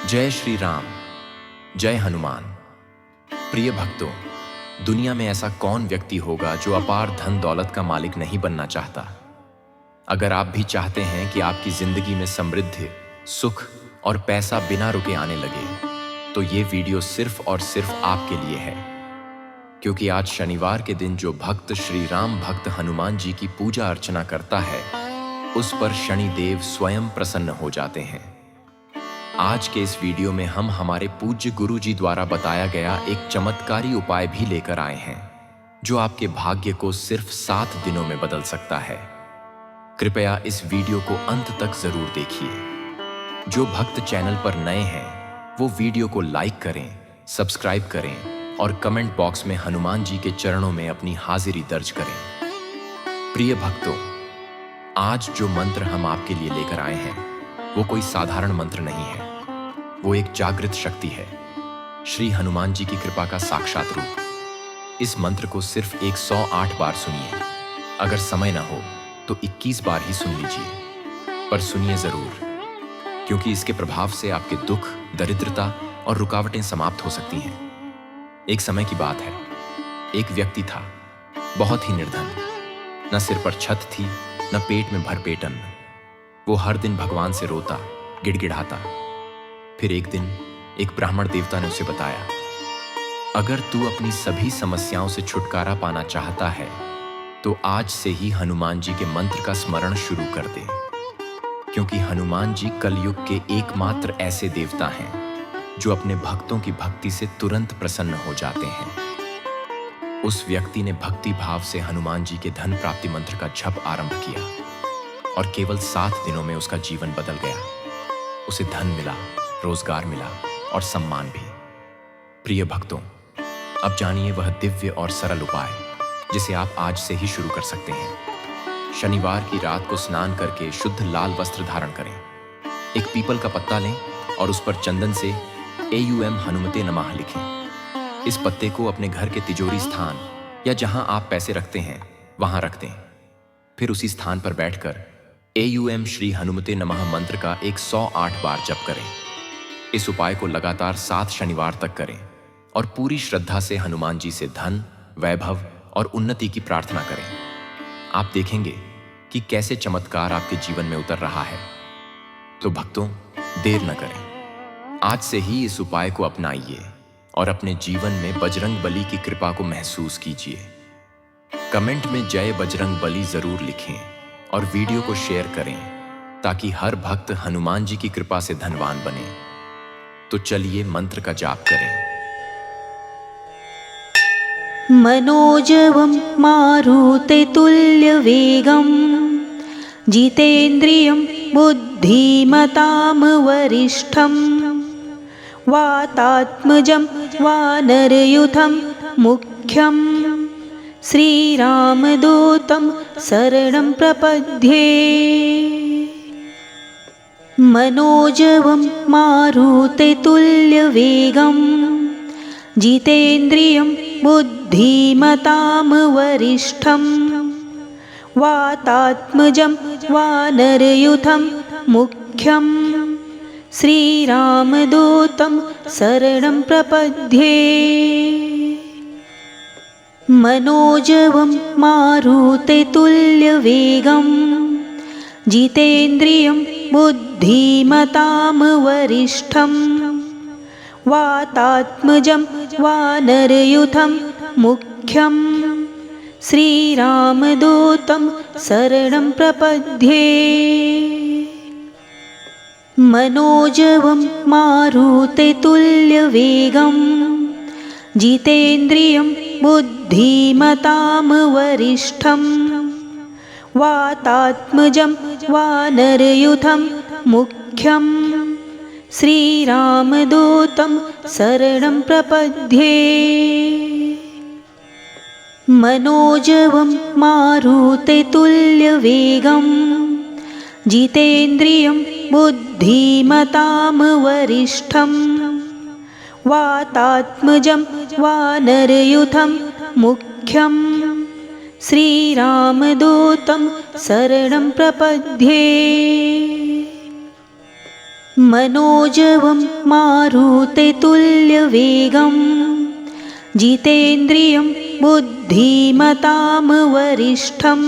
जय श्री राम, जय हनुमान। प्रिय भक्तों, दुनिया में ऐसा कौन व्यक्ति होगा जो अपार धन दौलत का मालिक नहीं बनना चाहता। अगर आप भी चाहते हैं कि आपकी जिंदगी में समृद्धि, सुख और पैसा बिना रुके आने लगे, तो ये वीडियो सिर्फ और सिर्फ आपके लिए है। क्योंकि आज शनिवार के दिन जो भक्त श्री राम भक्त हनुमान जी की पूजा अर्चना करता है, उस पर शनिदेव स्वयं प्रसन्न हो जाते हैं। आज के इस वीडियो में हम हमारे पूज्य गुरु जी द्वारा बताया गया एक चमत्कारी उपाय भी लेकर आए हैं, जो आपके भाग्य को सिर्फ 7 दिनों में बदल सकता है। कृपया इस वीडियो को अंत तक जरूर देखिए। जो भक्त चैनल पर नए हैं, वो वीडियो को लाइक करें, सब्सक्राइब करें और कमेंट बॉक्स में हनुमान जी के चरणों में अपनी हाजिरी दर्ज करें। प्रिय भक्तों, आज जो मंत्र हम आपके लिए लेकर आए हैं, वो कोई साधारण मंत्र नहीं है। वो एक जागृत शक्ति है, श्री हनुमान जी की कृपा का साक्षात रूप। इस मंत्र को सिर्फ 108 बार सुनिए। अगर समय ना हो तो 21 बार ही सुन लीजिए, पर सुनिए जरूर, क्योंकि इसके प्रभाव से आपके दुख, दरिद्रता और रुकावटें समाप्त हो सकती हैं। एक समय की बात है, एक व्यक्ति था, बहुत ही निर्धन। न सिर पर छत थी, न पेट में भरपेट अन्न। वो हर दिन भगवान से रोता, गिड़गिड़ाता। फिर एक दिन एक ब्राह्मण देवता ने उसे बताया, अगर तू अपनी सभी समस्याओं से छुटकारा पाना चाहता है, तो आज से ही हनुमान जी के मंत्र का स्मरण शुरू कर दे। क्योंकि हनुमान जी कलयुग के एकमात्र ऐसे देवता हैं जो अपने भक्तों की भक्ति से तुरंत प्रसन्न हो जाते हैं। उस व्यक्ति ने भक्ति भाव से हनुमान जी के धन प्राप्ति मंत्र का जप आरंभ किया और केवल 7 दिनों में उसका जीवन बदल गया। उसे धन मिला, रोजगार मिला और सम्मान भी। प्रिय भक्तों, अब जानिए वह दिव्य और सरल उपाय जिसे आप आज से ही शुरू कर सकते हैं। शनिवार की रात को स्नान करके शुद्ध लाल वस्त्र धारण करें। एक पीपल का पत्ता लें और उस पर चंदन से AUM हनुमते नमः लिखें। इस पत्ते को अपने घर के तिजोरी स्थान या जहां आप पैसे रखते हैं, वहां रख दें। फिर उसी स्थान पर बैठकर AUM श्री हनुमते नमः मंत्र का 108 बार जप करें। इस उपाय को लगातार 7 शनिवार तक करें और पूरी श्रद्धा से हनुमान जी से धन, वैभव और उन्नति की प्रार्थना करें। आप देखेंगे कि कैसे चमत्कार आपके जीवन में उतर रहा है। तो भक्तों, देर न करें, आज से ही इस उपाय को अपनाइए और अपने जीवन में बजरंग बली की कृपा को महसूस कीजिए। कमेंट में जय बजरंग बली जरूर लिखें और वीडियो को शेयर करें, ताकि हर भक्त हनुमान जी की कृपा से धनवान बने। तो चलिए मंत्र का जाप करें। मनोजवं मारुततुल्यवेगं जितेन्द्रियं बुद्धिमतां वरिष्ठं वातात्मजं वानरयूथं मुख्यं श्रीरामदूतं शरणं प्रपद्ये। मनोजवं मारुततुल्यवेगं जितेन्द्रियं बुद्धिमतां वरिष्ठं वातात्मजं वानरयूथं मुख्यं श्रीरामदूतं शरणं प्रपद्ये। मनोजवं मारुततुल्यवेगं जितेन्द्रियं बुद्धिमतां वरिष्ठं वातात्मजं वानरयूथं मुख्यं श्रीरामदूतं शरणं प्रपद्ये। मनोजवं मारुततुल्यवेगं जितेन्द्रियं बुद्धिमतां वरिष्ठं वातात्मजं वानरयूथं मुख्यं श्रीरामदूतं शरणं प्रपद्ये। मनोजवं मारुततुल्यवेगं जितेन्द्रियं बुद्धिमतां वरिष्ठं वातात्मजं वानरयूथं मुख्यं श्रीरामदूतं शरणं प्रपद्ये। मनोजवं मारुतेतुल्यवेगं जितेन्द्रियं बुद्धिमतां वरिष्ठं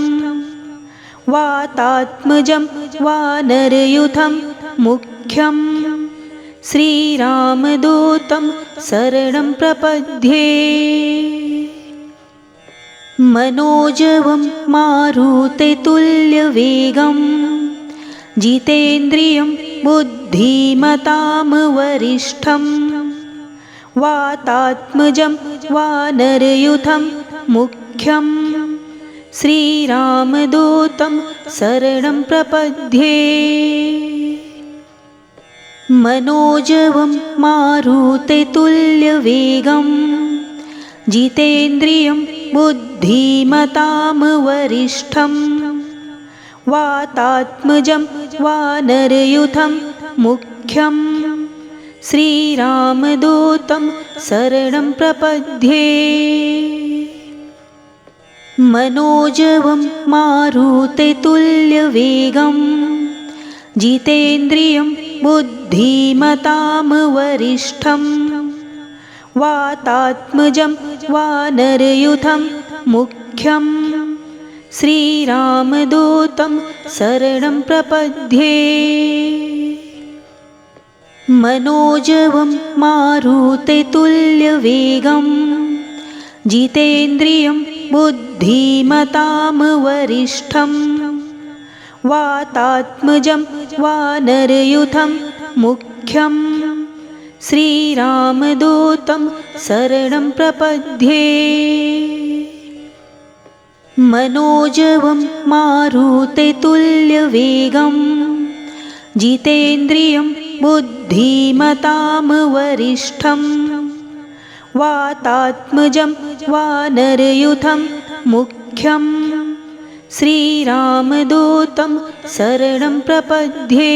वातात्मजं वानरयूथं मुख्यं श्रीरामदूतं शरणं प्रपद्ये। मनोजवं मारुतेतुल्यवेगं जितेन्द्रियं बुद्धिमतां वरिष्ठं वातात्मजं वानरयूथं मुख्यं श्रीरामदूतं शरणं प्रपद्ये। मनोजवं मारुतेतुल्यवेगं जितेन्द्रियं बुद्धिमतां वरिष्ठं वातात्मजं वानरयूथं मुख्यं श्रीरामदूतं शरणं प्रपद्ये। मनोजवं मारुतेतुल्यवेगं जितेन्द्रियं बुद्धिमतां वरिष्ठं वातात्मजं वानरयूथं मुख्यं श्रीरामदूतं शरणं प्रपद्ये। मनोजवं मारुतेतुल्यवेगं जितेन्द्रियं बुद्धिमतां वरिष्ठं वातात्मजं वानरयूथं मुख्यं श्रीरामदूतं शरणं प्रपद्ये। मनोजवं मारुतेतुल्यवेगं जितेन्द्रियं बुद्धिमतां वरिष्ठं वातात्मजं वानरयूथं मुख्यं श्रीरामदूतं शरणं प्रपद्ये।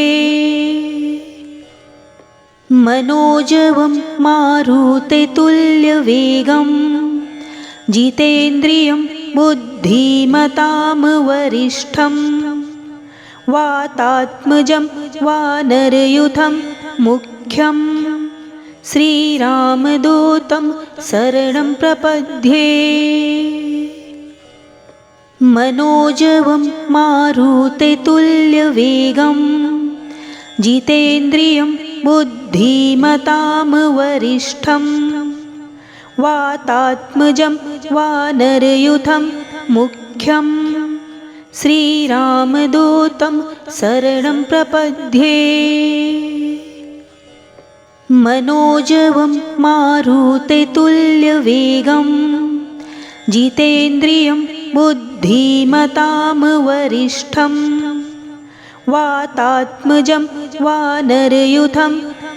मनोजवं मारुतेतुल्यवेगं जितेन्द्रियं बुद्धिमतां वरिष्ठं वातात्मजं वानरयूथं मुख्यं श्रीरामदूतं शरणं प्रपद्ये। मनोजवं मारुतेतुल्यवेगं जितेन्द्रियं बुद्धिमतां वरिष्ठं वातात्मजं वानरयूथं मुख्यं श्रीरामदूतं शरणं प्रपद्ये। मनोजवं मारुतेतुल्यवेगं जितेन्द्रियं बुद्धिमतां वरिष्ठं वातात्मजं वानरयूथं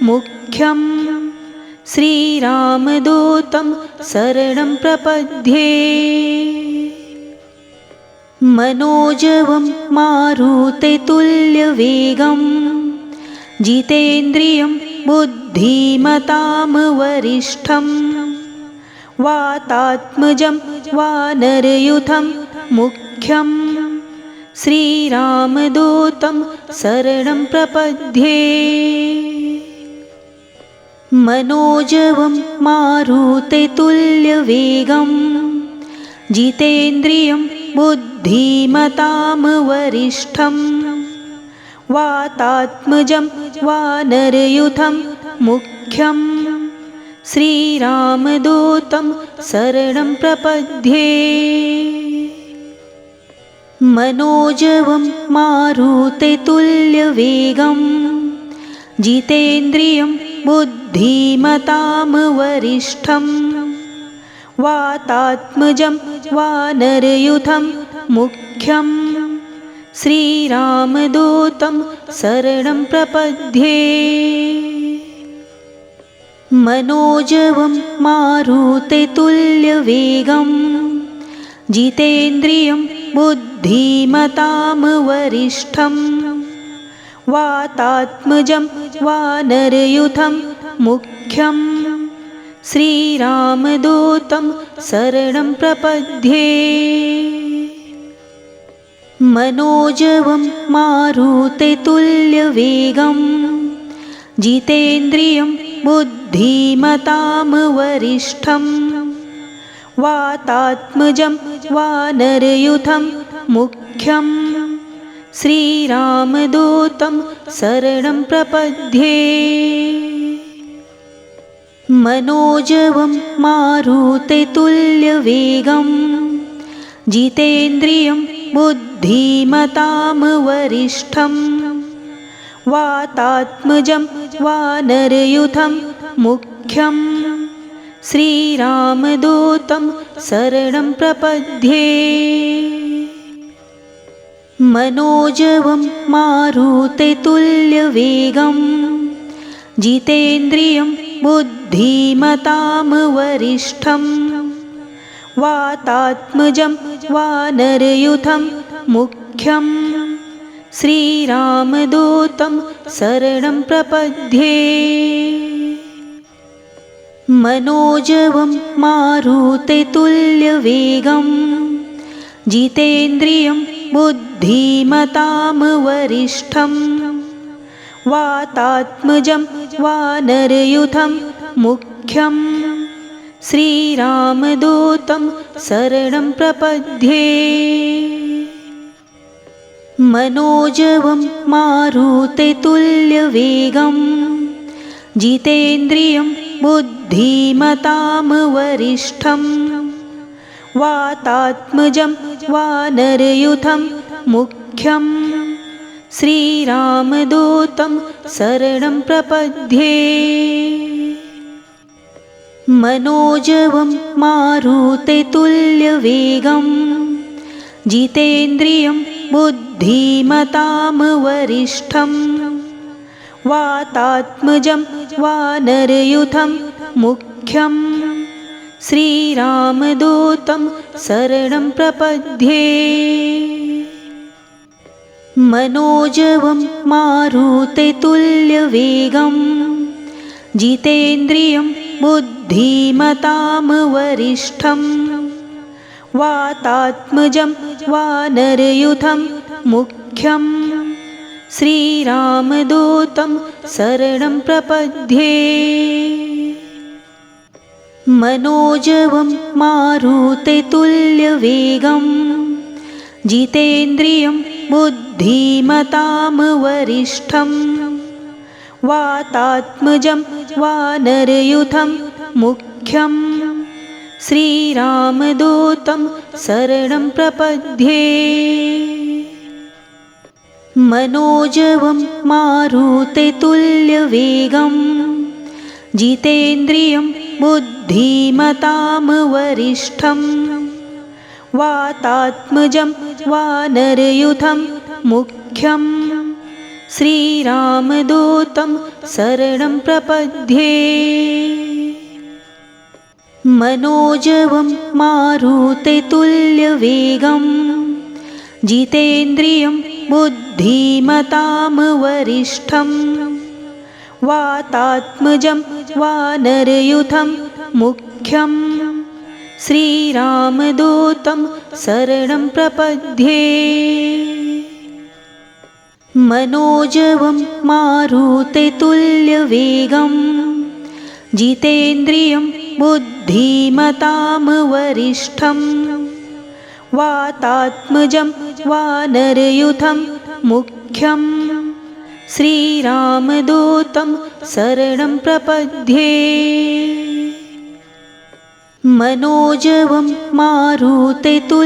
मुख्यं श्रीरामदूतं शरणं प्रपद्ये। मनोजवं मारुतेतुल्यवेगं जितेन्द्रियं बुद्धिमतां वरिष्ठं वातात्मजं वानरयूथं मुख्यं श्रीरामदूतं शरणं प्रपद्ये। मनोजवं मारुतेतुल्यवेगं जितेन्द्रियं बुद्धिमतां वरिष्ठं वातात्मजं वानरयूथं मुख्यं श्रीरामदूतं शरणं प्रपद्ये। मनोजवं मारुतेतुल्यवेगं जितेन्द्रियं बुद्धिमतां वरिष्ठं वातात्मजं वानरयूथं मुख्यं श्रीरामदूतं शरणं प्रपद्ये। मनोजवं मारुतेतुल्यवेगं जितेन्द्रियं बुद्धिमतां वरिष्ठं वातात्मजं वानरयूथं मुख्यं श्रीरामदूतं शरणं प्रपद्ये। मनोजवं मारुतेतुल्यवेगं जितेन्द्रियं बुद्धिमतां वरिष्ठं वातात्मजं वानरयूथं मुख्यं श्रीरामदूतं शरणं प्रपद्ये। मनोजवं मारुततुल्यवेगं जितेन्द्रियं बुद्धिमतां वरिष्ठं वातात्मजं वानरयूथं मुख्यं श्रीरामदूतं शरणं प्रपद्ये। मनोजवं मारुततुल्यवेगं जितेन्द्रियं बुद्धिमतां वरिष्ठं वातात्मजं वानरयूथं मुख्यं श्रीरामदूतं शरणं प्रपद्ये। मनोजवं मारुततुल्यवेगं जितेन्द्रियं बुद्धिमतां वरिष्ठं वातात्मजं वानरयूथं मुख्यं श्रीरामदूतं शरणं प्रपद्ये। मनोजवं मारुततुल्यवेगं जितेन्द्रियं बुद्धिमतां वरिष्ठं वातात्मजं वानरयूथं मुख्यं श्रीरामदूतं शरणं प्रपद्ये। मनोजवं मारुततुल्यवेगं जितेन्द्रियं बुद्धिमतां वरिष्ठं वातात्मजं वानरयूथं मुख्यं श्रीरामदूतं शरणं प्रपद्ये। मनोजवं मारुततुल्यवेगं जितेन्द्रियं बुद्धिमतां वरिष्ठं वातात्मजं वानरयूथं मुख्यं श्रीरामदूतं शरणं प्रपद्ये। मनोजवं मारुततुल्यवेगं जितेन्द्रियं बुद्धिमतां वरिष्ठं वातात्मजं वानरयूथं मुख्यं श्रीरामदूतं शरणं प्रपद्ये। मनोजवं मारुततुल्यवेगं जितेन्द्रियं बुद्धिमतां वरिष्ठं वातात्मजं वानरयूथं मुख्यं श्रीरामदूतं शरणं प्रपद्ये। मनोजवं मारुततुल्यवेगं जितेन्द्रियं बुद्धिमतां वरिष्ठं वातात्मजं वानरयूथं मुख्यं श्रीरामदूतं शरणं प्रपद्ये। मनोजवं मारुततुल्यवेगं जितेन्द्रियं बुद्धिमतां वरिष्ठं वातात्मजं वानरयूथं मुख्यं श्रीरामदूतं शरणं प्रपद्ये। मनोजवं मारुततुल्यवेगं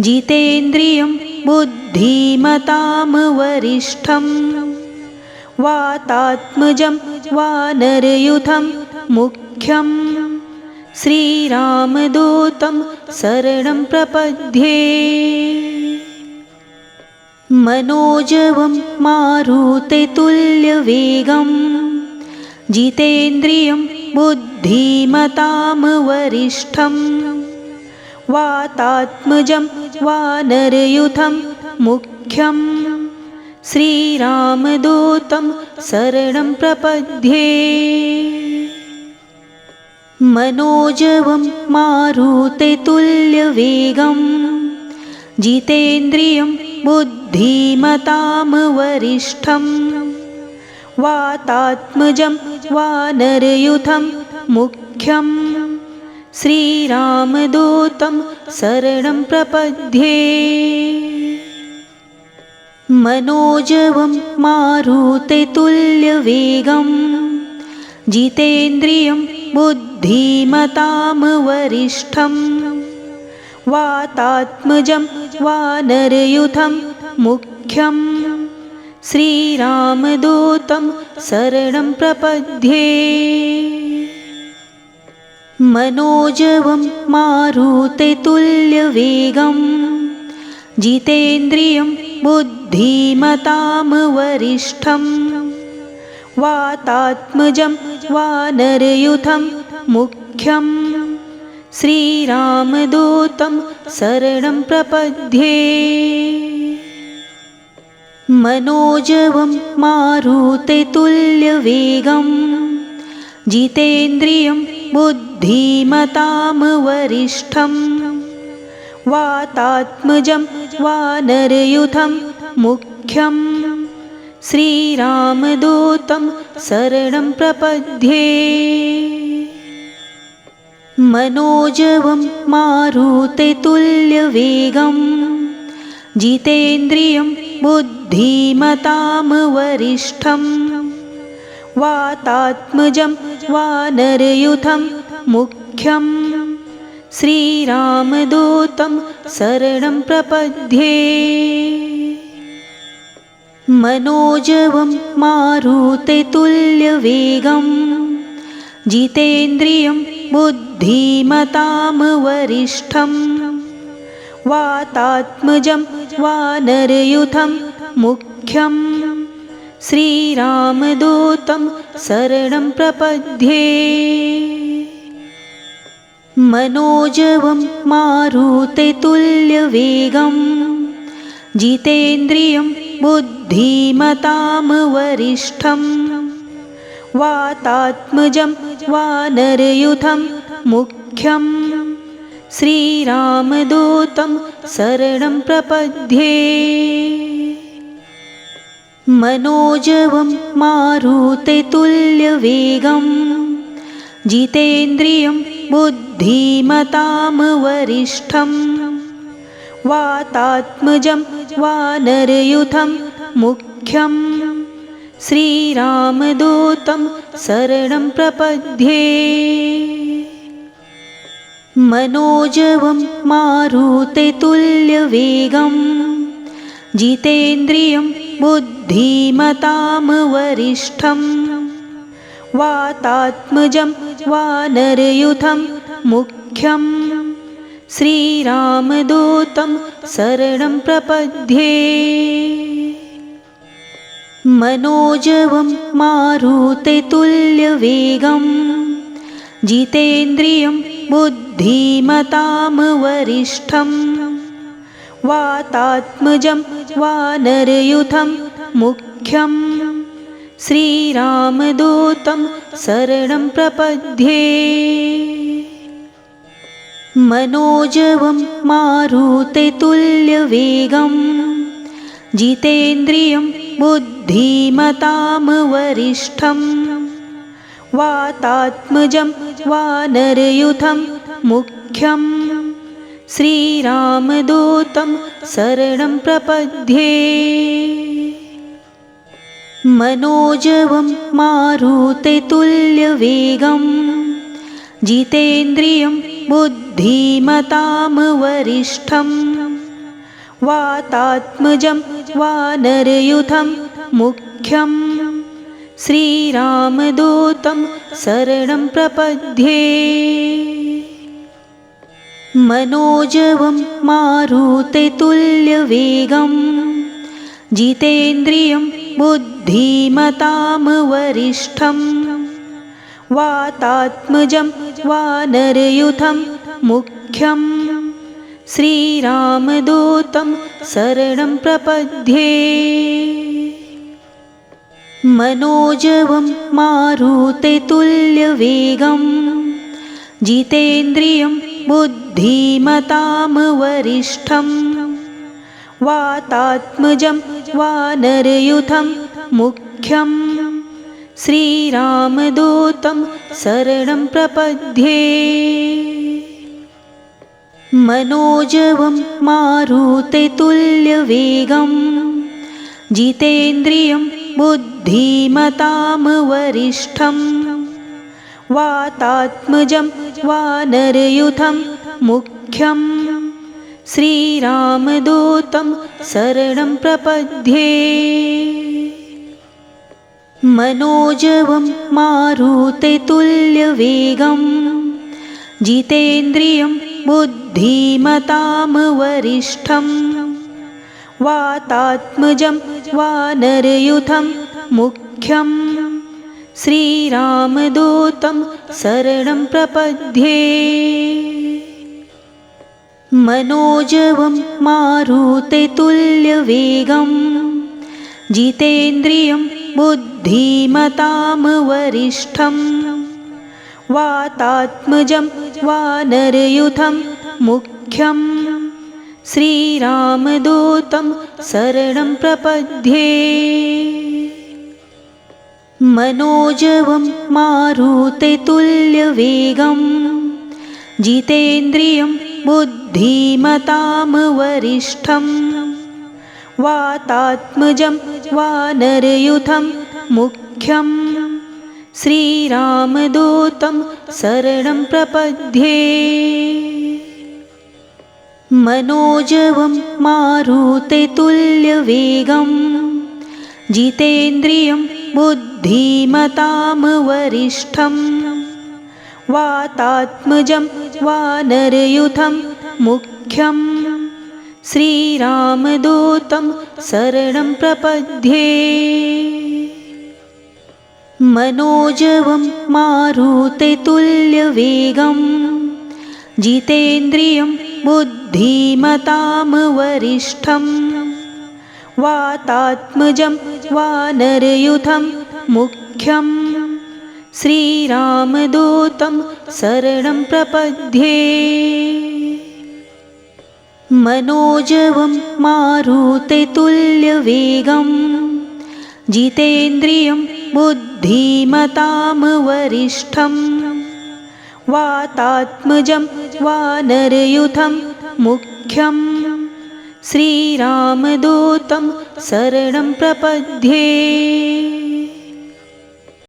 जितेन्द्रियं बुद्धिमतां वरिष्ठं वातात्मजं वानरयूथं मुख्यं श्रीरामदूतं शरणं प्रपद्ये। मनोजवं मारुततुल्यवेगं जितेन्द्रियं बुद्धिमतां वरिष्ठं वातात्मजं वानरयूथं मुख्यं श्रीरामदूतं शरणं प्रपद्ये। मनोजवं मारुततुल्यवेगं जितेन्द्रियं बुद्धिमतां वरिष्ठं वातात्मजं वानरयूथं मुख्यं श्रीरामदूतं शरणं प्रपद्ये। मनोजवं मारुततुल्यवेगं जितेन्द्रियं बुद्धिमतां वरिष्ठं वातात्मजं वानरयूथं मुख्यं श्रीरामदूतं शरणं प्रपद्ये। मनोजवं मारुततुल्यवेगं जितेन्द्रियं बुद्धिमतां वरिष्ठं वातात्मजं वानरयूथं मुख्यं श्रीरामदूतं शरणं प्रपद्ये। मनोजवं मारुततुल्यवेगं जितेन्द्रियं बुद्धिमतां वरिष्ठं वातात्मजं वानरयूथं मुख्यं श्रीरामदूतं शरणं प्रपद्ये। मनोजवं मारुततुल्यवेगं जितेन्द्रियं बुद्धिमतां वरिष्ठं वातात्मजं वानरयूथं मुख्यं श्रीरामदूतं शरणं प्रपद्ये। मनोजवं मारुततुल्यवेगं जितेन्द्रियं बुद्धिमतां वरिष्ठं वातात्मजं वानरयूथं मुख्यं श्रीरामदूतं शरणं प्रपद्ये। मनोजवं मारुततुल्यवेगं जितेन्द्रियं बुद्धिमतां वरिष्ठं वातात्मजं वानरयूथं मुख्यं श्रीरामदूतं शरणं प्रपद्ये। मनोजवं मारुततुल्यवेगं जितेन्द्रियं बुद्धिमतां वरिष्ठं वातात्मजं वानरयूथं मुख्यं श्रीरामदूतं शरणं प्रपद्ये। मनोजवं मारुततुल्यवेगं जितेन्द्रियं बुद्धिमतां वरिष्ठं वातात्मजं वानरयूथं मुख्यं श्रीरामदूतं शरणं प्रपद्ये। मनोजवं मारुततुल्यवेगं जितेन्द्रियं बुद्धिमतां वरिष्ठं वातात्मजं वानरयूथं मुख्यं श्रीरामदूतं शरणं प्रपद्ये। मनोजवं मारुततुल्यवेगं जितेन्द्रियं बुद्धिमतां वरिष्ठं वातात्मजं वानरयूथं मुख्यं श्रीरामदूतं शरणं प्रपद्ये। मनोजवं मारुततुल्यवेगं जितेन्द्रियं बुद्धिमतां वरिष्ठं वातात्मजं वानरयूथं मुख्यं श्रीरामदूतं शरणं प्रपद्ये। मनोजवं मारुततुल्यवेगं जितेन्द्रियं बुद्धिमतां वरिष्ठं वातात्मजं वानरयूथं मुख्यं श्रीरामदूतं शरणं प्रपद्ये। मनोजवं मारुततुल्यवेगं जितेन्द्रियं बुद्धिमतां वरिष्ठं वातात्मजं वानरयूथं मुख्यं श्रीरामदूतं शरणं प्रपद्ये मनोजवं मारुततुल्यवेगं जितेन्द्रियं बुद्धिमतां वरिष्ठं वातात्मजं वानरयूथं मुख्यं श्रीरामदूतं शरणं प्रपद्ये मनोजवं मारुततुल्यवेगं जितेन्द्रियं बुद्धिमतां वरिष्ठं वातात्मजं वानरयूथं मुख्यं श्रीरामदूतं शरणं प्रपद्ये मनोजवं मारुततुल्यवेगं जितेन्द्रियं बुद्धिमतां वरिष्ठं वातात्मजं वानरयूथं मुख्यं श्रीरामदूतं शरणं प्रपद्ये मनोजवं मारुततुल्यवेगं जितेन्द्रियं बुद्धिमतां वरिष्ठं वातात्मजं वानरयूथं मुख्यं श्रीरामदूतं शरणं प्रपद्ये मनोजवं मारुततुल्यवेगं जितेन्द्रियं बुद्धिमतां वरिष्ठं वातात्मजं वानरयूथं मुख्यं श्रीरामदूतं शरणं प्रपद्ये मनोजवं मारुततुल्यवेगं जितेन्द्रियं बुद्धिमतां वरिष्ठं वातात्मजं वानरयूथं मुख्यं श्रीरामदूतं शरणं प्रपद्ये मनोजवं मारुततुल्यवेगं जितेन्द्रियं बुद्धिमतां वरिष्ठं वातात्मजं वानरयूथं मुख्यं श्रीरामदूतं शरणं प्रपद्ये